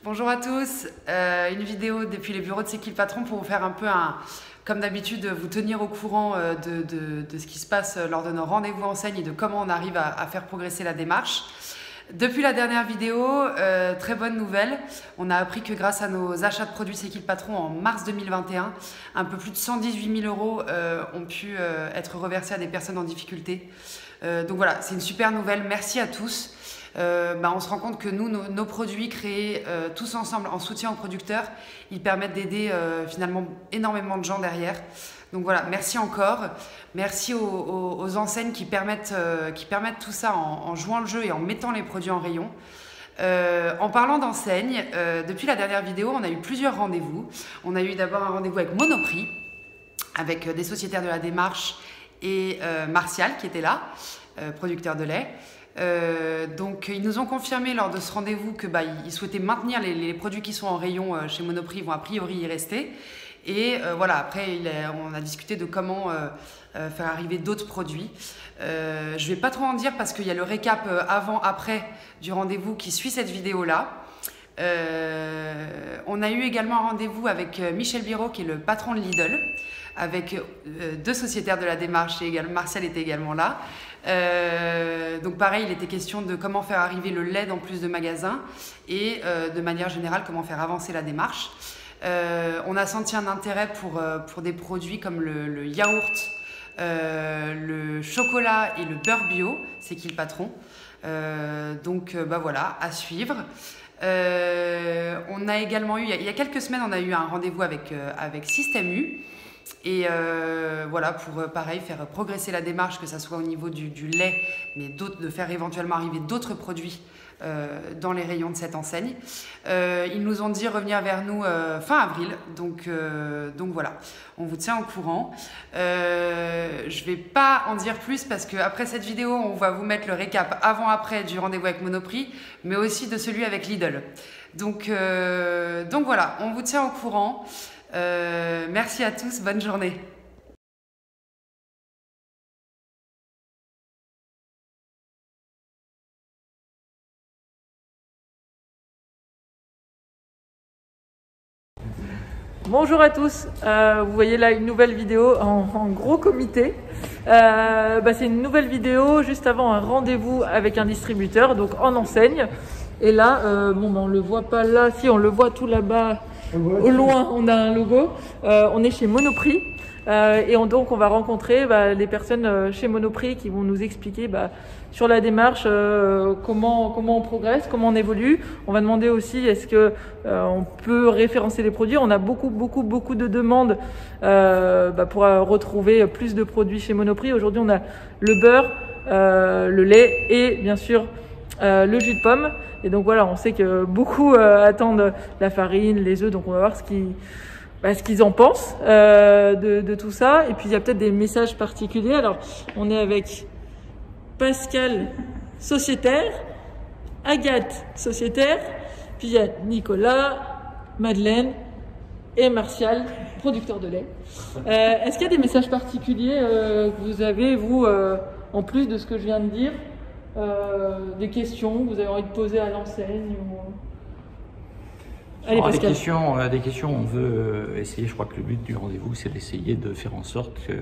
Bonjour à tous, une vidéo depuis les bureaux de C'est qui le patron pour vous faire un peu, comme d'habitude, vous tenir au courant de ce qui se passe lors de nos rendez-vous enseignes et de comment on arrive à faire progresser la démarche. Depuis la dernière vidéo, très bonne nouvelle, on a appris que grâce à nos achats de produits C'est qui le patron en mars 2021, un peu plus de 118 000 € ont pu être reversés à des personnes en difficulté. Donc voilà, c'est une super nouvelle, merci à tous. On se rend compte que nous, nos produits créés tous ensemble en soutien aux producteurs, ils permettent d'aider finalement énormément de gens derrière. Donc voilà, merci encore. Merci aux enseignes qui permettent tout ça en jouant le jeu et en mettant les produits en rayon. En parlant d'enseignes, depuis la dernière vidéo, on a eu plusieurs rendez-vous. On a eu d'abord un rendez-vous avec Monoprix, avec des sociétaires de la démarche et Martial qui était là, producteur de lait. Donc ils nous ont confirmé lors de ce rendez-vous que ils souhaitaient maintenir les produits qui sont en rayon chez Monoprix, ils vont a priori y rester. Et voilà, après on a discuté de comment faire arriver d'autres produits. Je ne vais pas trop en dire parce qu'il y a le récap avant-après du rendez-vous qui suit cette vidéo-là. On a eu également un rendez-vous avec Michel Biro qui est le patron de Lidl, avec deux sociétaires de la démarche et Martial était également là. Donc pareil, il était question de comment faire arriver le lait dans plus de magasins et de manière générale comment faire avancer la démarche. On a senti un intérêt pour des produits comme le yaourt, le chocolat et le beurre bio, C'est qui le patron. Donc voilà, à suivre. On a également eu, il y a quelques semaines, on a eu un rendez-vous avec Système U. Et voilà, pour pareil, faire progresser la démarche, que ça soit au niveau du lait, mais de faire éventuellement arriver d'autres produits dans les rayons de cette enseigne. Ils nous ont dit revenir vers nous fin avril, donc voilà, on vous tient au courant. Je ne vais pas en dire plus parce qu'après cette vidéo, on va vous mettre le récap avant-après du rendez-vous avec Monoprix, mais aussi de celui avec Lidl. Donc voilà, on vous tient au courant. Merci à tous, bonne journée. Bonjour à tous, vous voyez là une nouvelle vidéo en gros comité. C'est une nouvelle vidéo juste avant un rendez-vous avec un distributeur, donc en enseigne. Et là, on le voit pas là, si on le voit tout là-bas. Au loin, on a un logo. On est chez Monoprix et donc on va rencontrer les personnes chez Monoprix qui vont nous expliquer sur la démarche comment on progresse, comment on évolue. On va demander aussi est-ce que on peut référencer les produits. On a beaucoup de demandes pour retrouver plus de produits chez Monoprix. Aujourd'hui, on a le beurre, le lait et bien sûr le jus de pomme. Et donc voilà, on sait que beaucoup attendent la farine, les œufs, donc on va voir ce qu'ils en pensent de tout ça. Et puis il y a peut-être des messages particuliers. Alors on est avec Pascal, sociétaire, Agathe, sociétaire, puis il y a Nicolas, Madeleine et Martial, producteur de lait. Est-ce qu'il y a des messages particuliers que vous avez, vous, en plus de ce que je viens de dire? Des questions que vous avez envie de poser à l'enseigne Allez, Pascal. Des questions, on veut essayer, je crois que le but du rendez-vous, c'est d'essayer de faire en sorte que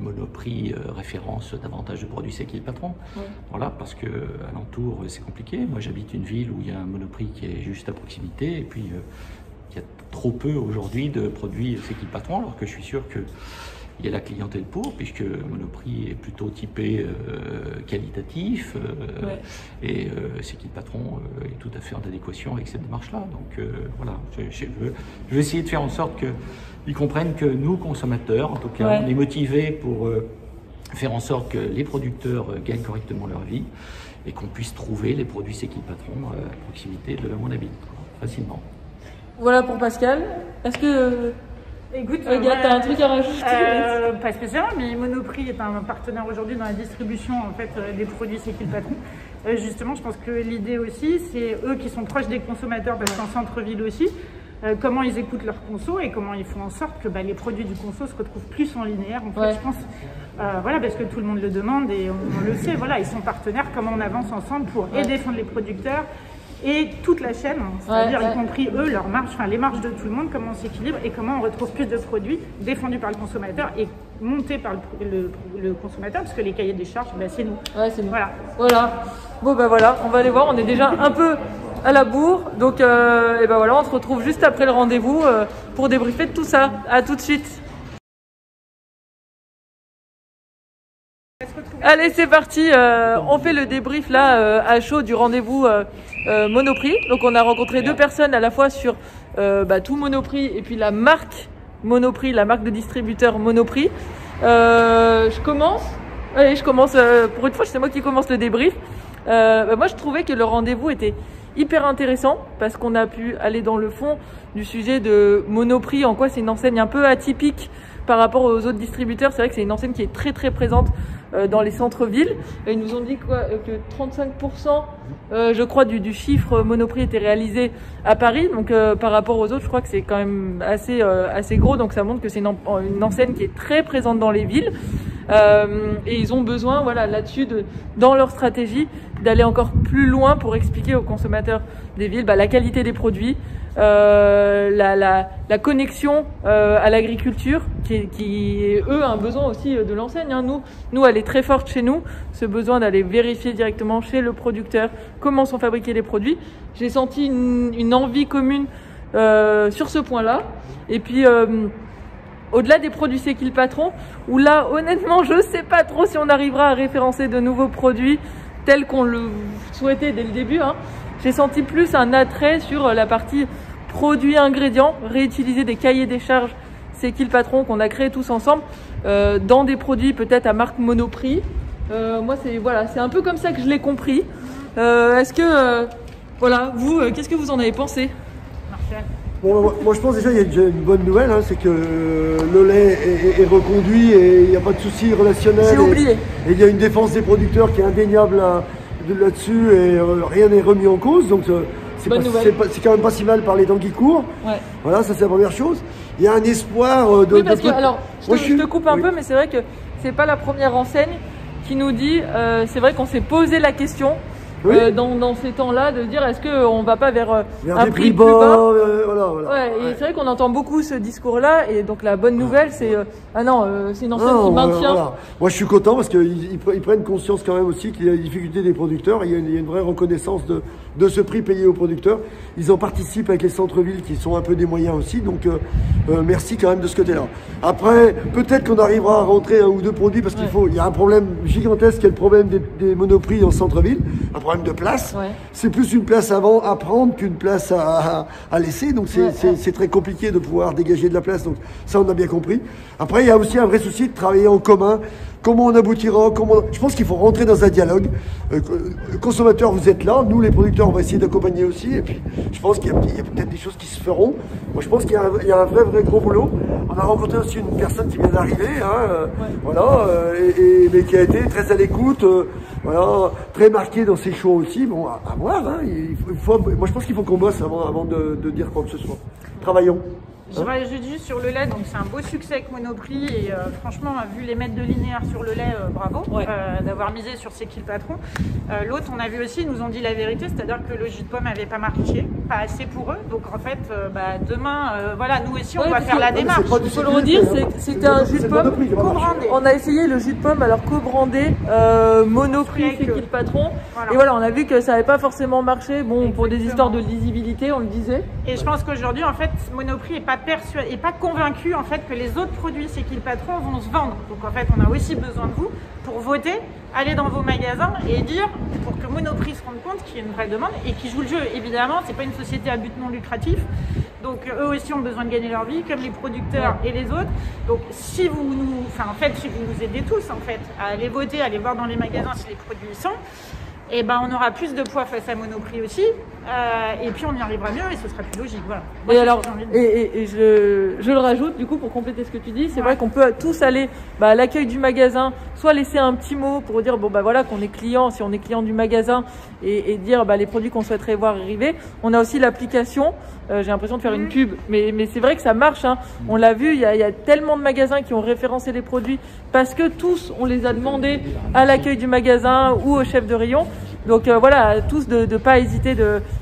Monoprix référence davantage de produits C'est qui le patron. Oui. Voilà, parce que alentour, c'est compliqué. Moi, j'habite une ville où il y a un Monoprix qui est juste à proximité, et puis il y a trop peu aujourd'hui de produits C'est qui le patron, alors que je suis sûr que il y a la clientèle pour, puisque Monoprix est plutôt typé qualitatif, et C'est qui le patron est tout à fait en adéquation avec cette démarche-là. Donc voilà, je veux essayer de faire en sorte qu'ils comprennent que nous, consommateurs, en tout cas, on est motivés pour faire en sorte que les producteurs gagnent correctement leur vie et qu'on puisse trouver les produits C'est qui le patron à proximité de mon habit, facilement. Voilà pour Pascal. Est-ce que... Écoute, t'as un truc à rajouter? Pas spécialement, mais Monoprix est un partenaire aujourd'hui dans la distribution des produits C'est qui le patron. Justement, je pense que l'idée aussi, c'est eux qui sont proches des consommateurs, parce qu'en centre-ville aussi, comment ils écoutent leurs consos et comment ils font en sorte que les produits du conso se retrouvent plus en linéaire. En fait, je pense, parce que tout le monde le demande et on le sait. Voilà, ils sont partenaires. Comment on avance ensemble pour et défendre les producteurs et toute la chaîne, c'est-à-dire y compris eux, leurs marges, enfin les marges de tout le monde, comment on s'équilibre et comment on retrouve plus de produits défendus par le consommateur et montés par le consommateur, parce que les cahiers des charges, bah, c'est nous. Ouais, c'est nous. Voilà. Bon, ben voilà, on va aller voir, on est déjà un peu à la bourre, donc et ben voilà, on se retrouve juste après le rendez-vous pour débriefer de tout ça. À tout de suite. Allez, c'est parti, on fait le débrief là à chaud du rendez-vous Monoprix. Donc on a rencontré deux personnes à la fois sur tout Monoprix et puis la marque Monoprix, la marque de distributeur Monoprix. Je commence, pour une fois c'est moi qui commence le débrief. Moi je trouvais que le rendez-vous était hyper intéressant parce qu'on a pu aller dans le fond du sujet de Monoprix, en quoi c'est une enseigne un peu atypique par rapport aux autres distributeurs. C'est vrai que c'est une enseigne qui est très très présente dans les centres-villes. Ils nous ont dit que 35% je crois du chiffre Monoprix était réalisé à Paris. Donc par rapport aux autres, je crois que c'est quand même assez gros. Donc ça montre que c'est une enseigne qui est très présente dans les villes. Et ils ont besoin, voilà, là-dessus, dans leur stratégie, d'aller encore plus loin pour expliquer aux consommateurs des villes la qualité des produits, la connexion à l'agriculture, qui eux, un besoin aussi de l'enseigne. Hein. Nous, elle est très forte chez nous, ce besoin d'aller vérifier directement chez le producteur comment sont fabriqués les produits. J'ai senti une envie commune sur ce point-là. Et puis au-delà des produits C'est qui le patron, où là, honnêtement, je sais pas trop si on arrivera à référencer de nouveaux produits tels qu'on le souhaitait dès le début. Hein. J'ai senti plus un attrait sur la partie produits ingrédients, réutiliser des cahiers des charges C'est qui le patron qu'on a créé tous ensemble dans des produits peut-être à marque Monoprix. Moi, c'est un peu comme ça que je l'ai compris. Est-ce que, vous, qu'est-ce que vous en avez pensé? Martial. Bon, moi je pense déjà qu'il y a déjà une bonne nouvelle, hein, c'est que le lait est reconduit et il n'y a pas de souci relationnel. J'ai oublié. Et il y a une défense des producteurs qui est indéniable là-dessus et rien n'est remis en cause. Donc c'est quand même pas si mal par les temps qui courent. Ouais. Voilà, ça c'est la première chose. Il y a un espoir de... Oui, parce que, alors, je te coupe un peu, mais c'est vrai que c'est pas la première enseigne qui nous dit, c'est vrai qu'on s'est posé la question. Oui. Dans ces temps-là, de dire est-ce qu'on va pas vers un prix plus bas, Ouais, et c'est vrai qu'on entend beaucoup ce discours-là, et donc la bonne nouvelle, c'est c'est une enseigne qui maintient. Voilà. Moi, je suis content parce qu'ils prennent conscience quand même aussi qu'il y a des difficultés des producteurs. Il y a une vraie reconnaissance de ce prix payé aux producteurs. Ils en participent avec les centres-villes qui sont un peu des moyens aussi, donc merci quand même de ce côté-là. Après, peut-être qu'on arrivera à rentrer un ou deux produits parce il y a un problème gigantesque, qui est le problème des monoprix en centre-ville. Un problème de place, c'est plus une place à prendre qu'une place à laisser, donc c'est très compliqué de pouvoir dégager de la place, donc ça on a bien compris. Après il y a aussi un vrai souci de travailler en commun, comment on aboutira, je pense qu'il faut rentrer dans un dialogue. Consommateurs, vous êtes là, nous les producteurs on va essayer d'accompagner aussi, et puis je pense qu'il y a peut-être des choses qui se feront. Moi je pense qu'il y a un vrai gros boulot. On a rencontré aussi une personne qui vient d'arriver, mais qui a été très à l'écoute, très marqué dans ses choix aussi. Bon, à voir. Hein. Moi, je pense qu'il faut qu'on bosse avant de dire quoi que ce soit. Travaillons. Je rajoute juste sur le lait, donc c'est un beau succès avec Monoprix et franchement, vu les mètres de linéaire sur le lait, bravo d'avoir misé sur C'est qui le patron. L'autre, on a vu aussi, ils nous ont dit la vérité, c'est-à-dire que le jus de pomme n'avait pas marché, pas assez pour eux. Donc en fait, demain, nous aussi, on va faire la démarche. Il faut le redire, c'était un jus de pomme co-brandé. On a essayé le jus de pomme alors co-brandé, Monoprix, C'est qui le patron. Voilà. Et voilà, on a vu que ça n'avait pas forcément marché. Bon, pour des histoires de lisibilité, on le disait. Et je pense qu'aujourd'hui, en fait, Monoprix n'est pas convaincu en fait que les autres produits C'est qui le patron vont se vendre. Donc en fait on a aussi besoin de vous pour voter, aller dans vos magasins et dire pour que Monoprix se rende compte qu'il y a une vraie demande et qui joue le jeu. Évidemment c'est pas une société à but non lucratif, donc eux aussi ont besoin de gagner leur vie comme les producteurs et les autres. Donc si vous nous aidez tous en fait à aller voter, à aller voir dans les magasins si les produits y sont, et on aura plus de poids face à Monoprix aussi, et puis on y arrivera mieux et ce sera plus logique. Voilà. Moi, je le rajoute du coup pour compléter ce que tu dis, c'est vrai qu'on peut tous aller à l'accueil du magasin, soit laisser un petit mot pour dire qu'on est client, si on est client du magasin, et dire les produits qu'on souhaiterait voir arriver. On a aussi l'application, j'ai l'impression de faire une pub, mais c'est vrai que ça marche, hein. On l'a vu, il y a tellement de magasins qui ont référencé les produits parce que tous on les a demandés à l'accueil du magasin ou au chef de rayon. Donc voilà, à tous de pas hésiter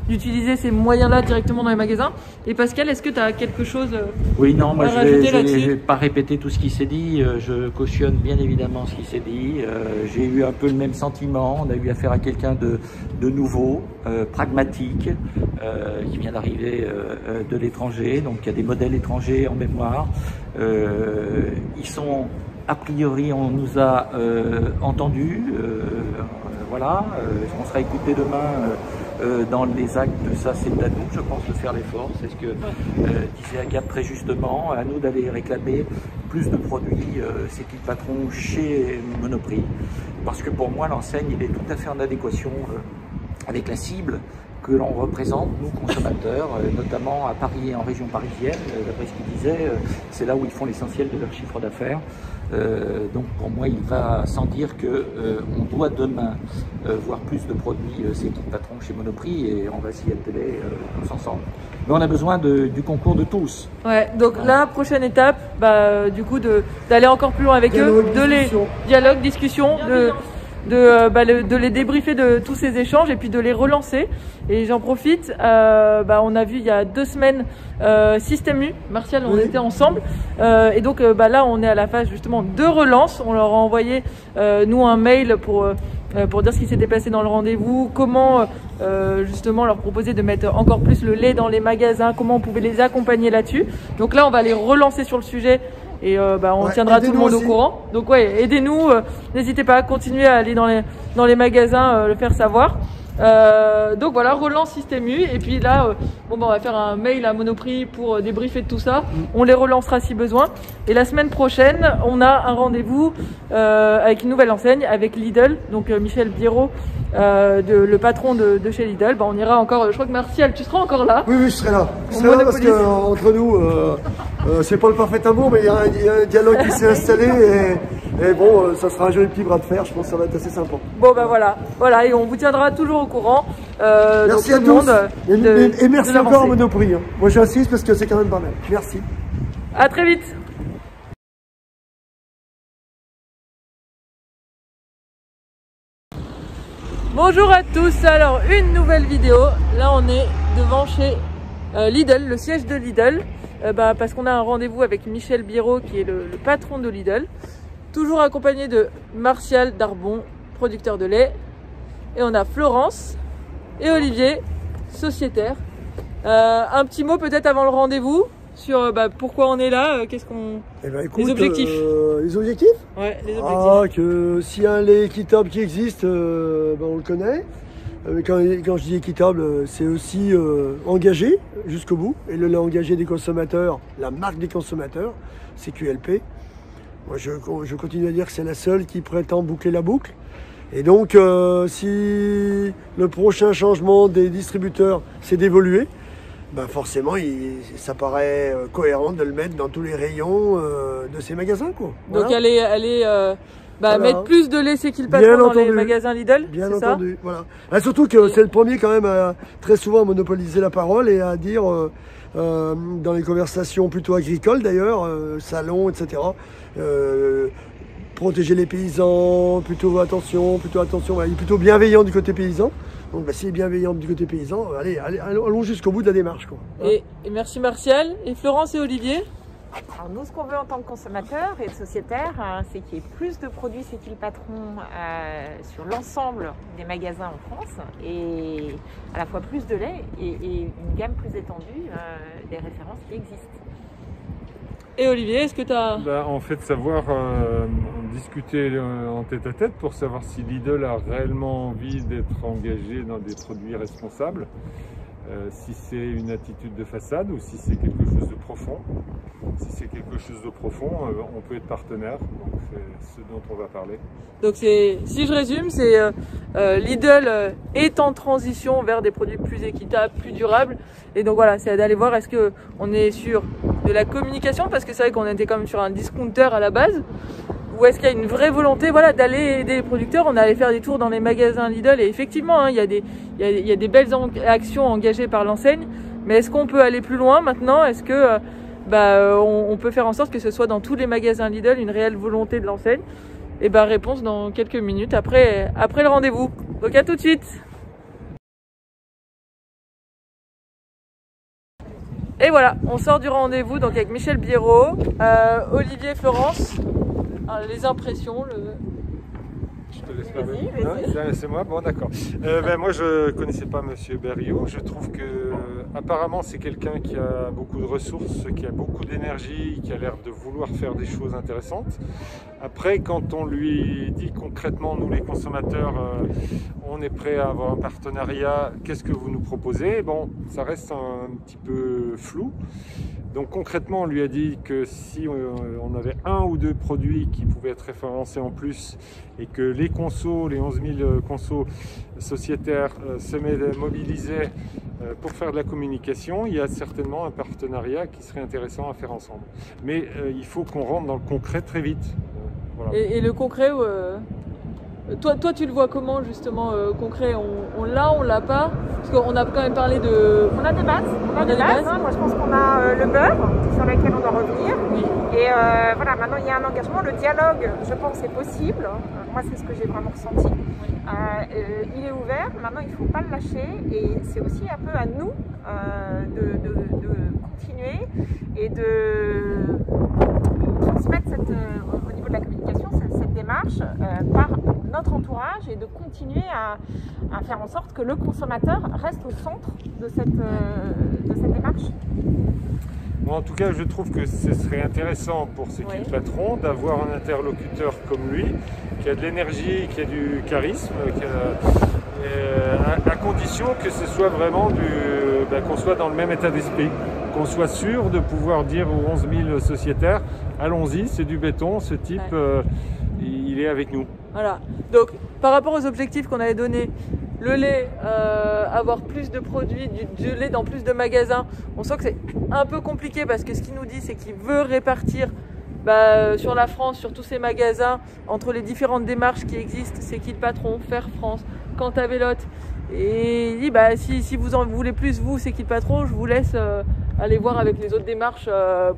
d'utiliser ces moyens-là directement dans les magasins. Et Pascal, est-ce que tu as quelque chose Oui, non, moi à je rajouter vais là-dessus? pas répéter tout ce qui s'est dit. Je cautionne bien évidemment ce qui s'est dit. J'ai eu un peu le même sentiment. On a eu affaire à quelqu'un de nouveau, pragmatique, qui vient d'arriver de l'étranger. Donc il y a des modèles étrangers en mémoire. Ils sont, a priori, on nous a entendus. Voilà, on sera écouté demain dans les actes. Ça, c'est à nous, je pense, de faire l'effort. C'est ce que disait Agathe très justement. À nous d'aller réclamer plus de produits C'est-il Patron chez Monoprix. Parce que pour moi, l'enseigne, il est tout à fait en adéquation avec la cible que l'on représente, nous consommateurs, notamment à Paris et en région parisienne. D'après ce qu'il disait, c'est là où ils font l'essentiel de leur chiffre d'affaires. Donc pour moi, il va sans dire que on doit demain voir plus de produits C'est-il Patron chez Monoprix, et on va s'y atteler tous ensemble. Mais on a besoin du concours de tous. Ouais, donc la prochaine étape, du coup, d'aller encore plus loin avec eux, dialogue, discussion, de les débriefer de tous ces échanges et puis de les relancer. Et j'en profite, on a vu il y a 2 semaines Système U, Martial, on était ensemble. Et donc là, on est à la phase justement de relance. On leur a envoyé nous un mail pour dire ce qui s'était passé dans le rendez-vous, comment justement leur proposer de mettre encore plus le lait dans les magasins, comment on pouvait les accompagner là-dessus. Donc là, on va les relancer sur le sujet. Et on tiendra tout le monde au courant. Donc ouais, aidez-nous, n'hésitez pas à continuer à aller dans les magasins, le faire savoir. Donc voilà, relance Système U. Et puis là, on va faire un mail à Monoprix pour débriefer de tout ça. On les relancera si besoin. Et la semaine prochaine, on a un rendez-vous avec une nouvelle enseigne, avec Lidl. Donc Michel Biérot, le patron de chez Lidl. On ira encore, je crois que Martial, tu seras encore là. Oui, je serai là. Je serai là parce qu'entre nous, c'est pas le parfait amour, mais il y a un dialogue qui s'est installé. Et bon, ça sera un joli petit bras de fer, je pense que ça va être assez sympa. Bon voilà, et on vous tiendra toujours au courant. Merci à tous, et merci encore à Monoprix. Moi j'insiste parce que c'est quand même pas mal. Merci. À très vite. Bonjour à tous, alors une nouvelle vidéo. Là on est devant chez Lidl, le siège de Lidl, parce qu'on a un rendez-vous avec Michel Biérot qui est le patron de Lidl. Toujours accompagné de Martial Darbon, producteur de lait. Et on a Florence et Olivier, sociétaire. Un petit mot peut-être avant le rendez-vous sur pourquoi on est là, qu'est-ce qu'on... écoute, les objectifs. Les objectifs? Ouais, les objectifs. Que s'il y a un lait équitable qui existe, on le connaît. Mais quand je dis équitable, c'est aussi engagé jusqu'au bout. Et le lait engagé des consommateurs, la marque des consommateurs, c'est QLP. Moi, je continue à dire que c'est la seule qui prétend boucler la boucle. Et donc, si le prochain changement des distributeurs, c'est d'évoluer, forcément, ça paraît cohérent de le mettre dans tous les rayons de ces magasins, quoi. Voilà. Donc, aller mettre plus de lait C'est-il Patron dans les magasins Lidl. Bien entendu, voilà. Surtout que c'est le premier quand même à très souvent monopoliser la parole et à dire dans les conversations plutôt agricoles d'ailleurs, salons, etc. Protéger les paysans, plutôt attention, il est plutôt bienveillant du côté paysan. Donc s'il est bienveillant du côté paysan, allons jusqu'au bout de la démarche, quoi. Et merci Martial. Et Florence et Olivier? Alors nous, ce qu'on veut en tant que consommateur et sociétaire, c'est qu'il y ait plus de produits C'est-il Patron sur l'ensemble des magasins en France, et à la fois plus de lait et une gamme plus étendue des références qui existent. Et Olivier, est-ce que tu as... En fait, savoir discuter en tête-à-tête pour savoir si Lidl a réellement envie d'être engagé dans des produits responsables. Si c'est une attitude de façade ou si c'est quelque chose de profond. Si c'est quelque chose de profond, on peut être partenaire, donc c'est ce dont on va parler. Donc si je résume, c'est Lidl est en transition vers des produits plus équitables, plus durables. Et donc voilà, c'est d'aller voir est-ce qu'on est sur de la communication, parce que c'est vrai qu'on était quand même sur un discounter à la base, ou est-ce qu'il y a une vraie volonté d'aller aider les producteurs. On allait faire des tours dans les magasins Lidl et effectivement, il y a des belles actions engagées par l'enseigne, mais est-ce qu'on peut aller plus loin maintenant? Est-ce que on peut faire en sorte que ce soit dans tous les magasins Lidl une réelle volonté de l'enseigne? Et réponse dans quelques minutes après le rendez-vous. Donc à tout de suite. Et voilà, on sort du rendez-vous donc avec Michel Biérot, Olivier Florence. Alors, les impressions, Je te laisse parler. C'est moi, bon d'accord. Moi je connaissais pas Monsieur Berriot. Je trouve que apparemment c'est quelqu'un qui a beaucoup de ressources, qui a beaucoup d'énergie, qui a l'air de vouloir faire des choses intéressantes. Après, quand on lui dit concrètement, nous les consommateurs, on est prêt à avoir un partenariat, qu'est-ce que vous nous proposez? Bon, ça reste un petit peu flou. Donc concrètement, on lui a dit que si on avait 1 ou 2 produits qui pouvaient être référencés en plus et que les consos, les 11 000 consos sociétaires se mobilisaient pour faire de la communication, il y a certainement un partenariat qui serait intéressant à faire ensemble. Mais il faut qu'on rentre dans le concret très vite. Voilà. Et le concret, toi tu le vois comment justement concret? On l'a, on l'a pas? Parce qu'on a quand même parlé de... On a des bases, hein. Moi je pense qu'on a le beurre sur lequel on doit revenir. Oui. Et voilà, maintenant il y a un engagement, le dialogue je pense est possible. Moi c'est ce que j'ai vraiment ressenti. Il est ouvert, maintenant il ne faut pas le lâcher et c'est aussi un peu à nous de continuer et de transmettre au niveau de la communication cette démarche par notre entourage et de continuer à faire en sorte que le consommateur reste au centre de cette démarche. Moi, en tout cas, je trouve que ce serait intéressant pour C'est qui le patron d'avoir un interlocuteur comme lui, qui a de l'énergie, qui a du charisme, à condition que ce soit vraiment qu'on soit dans le même état d'esprit, qu'on soit sûr de pouvoir dire aux 11 000 sociétaires, allons-y, c'est du béton, ce type, il est avec nous. Voilà, donc par rapport aux objectifs qu'on avait donnés, le lait, avoir plus de produits, du lait dans plus de magasins, on sent que c'est un peu compliqué parce que ce qu'il nous dit, c'est qu'il veut répartir sur la France, sur tous ces magasins, entre les différentes démarches qui existent, C'est qui le patron, Faire France, Cantavélote. Et il dit, si vous en voulez plus, vous, C'est qui le patron, je vous laisse aller voir avec les autres démarches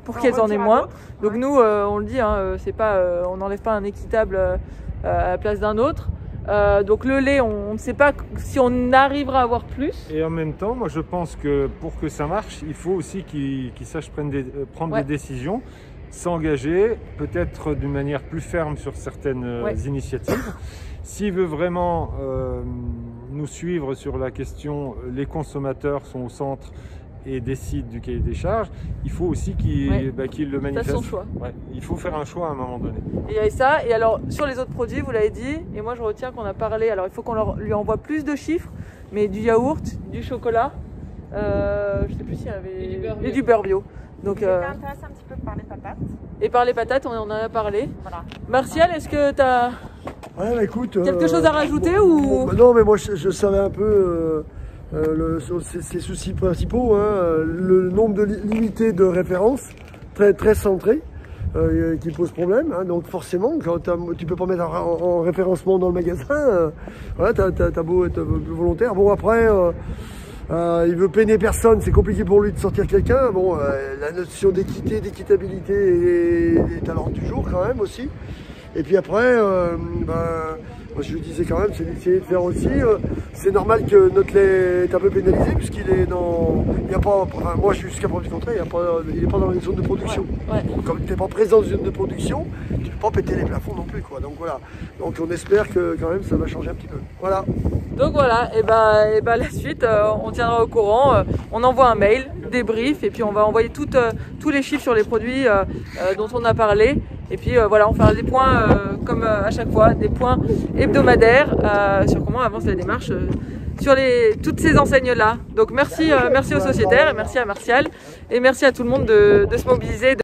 pour qu'elles en aient moins. Donc nous, on le dit, hein, on n'enlève pas un équitable à la place d'un autre. Donc le lait, on ne sait pas si on arrivera à avoir plus. Et en même temps, moi je pense que pour que ça marche, il faut aussi qu'il sache prendre des décisions, s'engager, peut-être d'une manière plus ferme sur certaines initiatives. S'il veut vraiment nous suivre sur la question, les consommateurs sont au centre et décide du cahier des charges, il faut aussi qu'il le manifeste. C'est son choix. Il faut faire un choix à un moment donné. Et il y a ça, et alors sur les autres produits, vous l'avez dit, et moi je retiens qu'on a parlé, alors il faut qu'on lui envoie plus de chiffres, mais du yaourt, du chocolat, je sais plus s'il y avait... Et du beurre bio. Donc, j'étais intéressée un petit peu par les patates. Et par les patates, on en a parlé. Voilà. Martial, est-ce que tu as quelque chose à rajouter ou... Non, mais moi je savais un peu... ces soucis principaux, hein, le nombre limité de références, très centré, qui pose problème. Hein, donc forcément, quand tu peux pas mettre en référencement dans le magasin, voilà, t'as beau être volontaire. Bon après, il veut peiner personne, c'est compliqué pour lui de sortir quelqu'un. Bon, la notion d'équité, d'équitabilité est à l'ordre du jour quand même aussi. Et puis après, moi je le disais quand même, c'est d'essayer de faire aussi. C'est normal que notre lait est un peu pénalisé puisqu'il est dans. Il n'y a pas. Enfin, moi jusqu'à preuve du contraire, il n'est pas dans les zones de production. Comme tu n'es pas présent dans une zone de production, tu ne peux pas péter les plafonds non plus, quoi. Donc voilà. Donc on espère que quand même ça va changer un petit peu. Voilà. Donc voilà, et la suite, on tiendra au courant. On envoie un mail, débrief, et puis on va envoyer tous les chiffres sur les produits dont on a parlé. Et puis voilà, on fera des points comme à chaque fois, des points hebdomadaires sur comment avance la démarche sur toutes ces enseignes-là. Donc merci aux sociétaires, et merci à Martial, et merci à tout le monde de se mobiliser.